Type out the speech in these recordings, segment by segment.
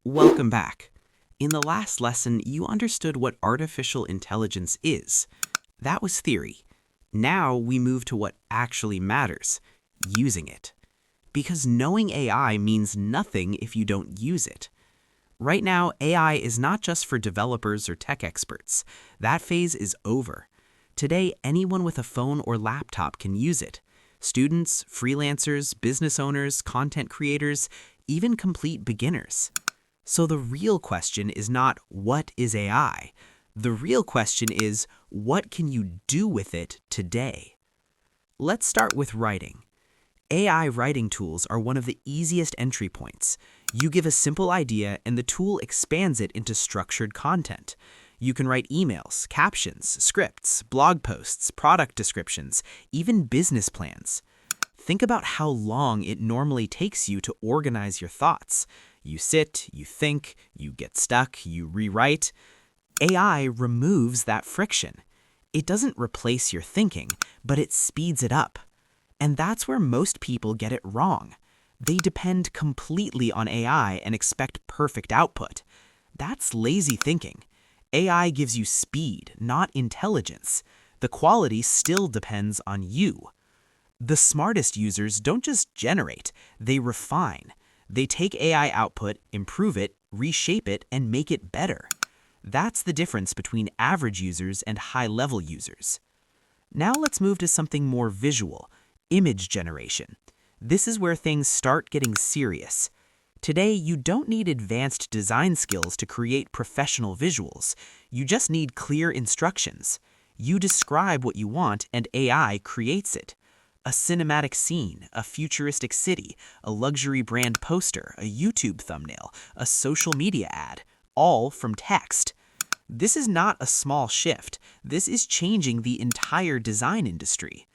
Welcome back. In the last lesson, you understood what artificial intelligence is. That was theory. Now we move to what actually matters, using it. Because knowing AI means nothing if you don't use it. Right now, AI is not just for developers or tech experts. That phase is over. Today, anyone with a phone or laptop can use it. Students, freelancers, business owners, content creators, even complete beginners. So the real question is not what is AI? The real question is what can you do with it today? Let's start with writing. AI writing tools are one of the easiest entry points. You give a simple idea and the tool expands it into structured content. You can write emails, captions, scripts, blog posts, product descriptions, even business plans. Think about how long it normally takes you to organize your thoughts. You sit, you think, you get stuck, you rewrite. AI removes that friction. It doesn't replace your thinking, but it speeds it up. And that's where most people get it wrong. They depend completely on AI and expect perfect output. That's lazy thinking. AI gives you speed, not intelligence. The quality still depends on you. The smartest users don't just generate, they refine. They take AI output, improve it, reshape it, and make it better. That's the difference between average users and high-level users. Now let's move to something more visual, image generation. This is where things start getting serious. Today, you don't need advanced design skills to create professional visuals. You just need clear instructions. You describe what you want and AI creates it. A cinematic scene, a futuristic city, a luxury brand poster, a YouTube thumbnail, a social media ad, all from text. This is not a small shift. This is changing the entire design industry.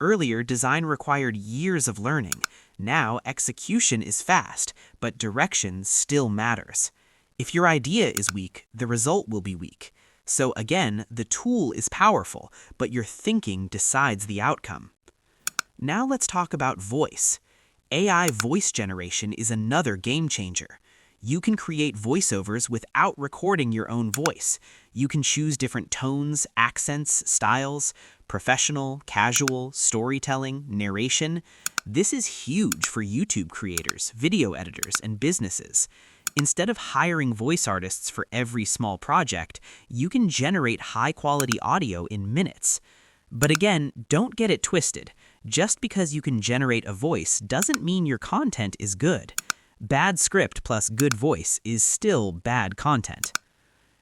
Earlier, design required years of learning. Now, execution is fast, but direction still matters. If your idea is weak, the result will be weak. So again, the tool is powerful, but your thinking decides the outcome. Now let's talk about voice. AI voice generation is another game changer. You can create voiceovers without recording your own voice. You can choose different tones, accents, styles, professional, casual, storytelling, narration. This is huge for YouTube creators, video editors, and businesses. Instead of hiring voice artists for every small project, you can generate high-quality audio in minutes. But again, don't get it twisted. Just because you can generate a voice doesn't mean your content is good. Bad script plus good voice is still bad content.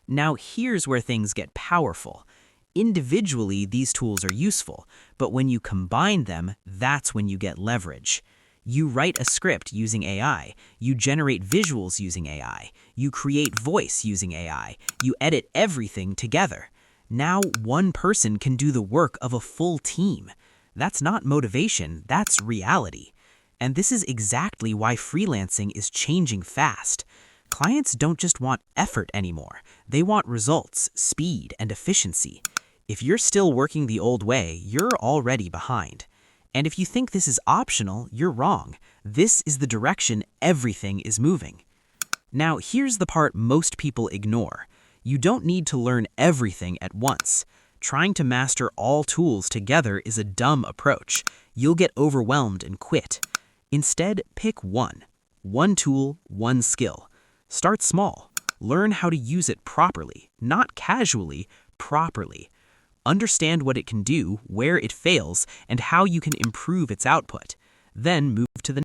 Now here's where things get powerful. Individually, these tools are useful, but when you combine them, that's when you get leverage. You write a script using AI, you generate visuals using AI, you create voice using AI, you edit everything together. Now one person can do the work of a full team. That's not motivation, that's reality. And this is exactly why freelancing is changing fast. Clients don't just want effort anymore. They want results, speed, and efficiency. If you're still working the old way, you're already behind. And if you think this is optional, you're wrong. This is the direction everything is moving. Now, here's the part most people ignore. You don't need to learn everything at once. Trying to master all tools together is a dumb approach. You'll get overwhelmed and quit. Instead, pick one. One tool, one skill. Start small. Learn how to use it properly, not casually, properly. Understand what it can do, where it fails, and how you can improve its output. Then move to the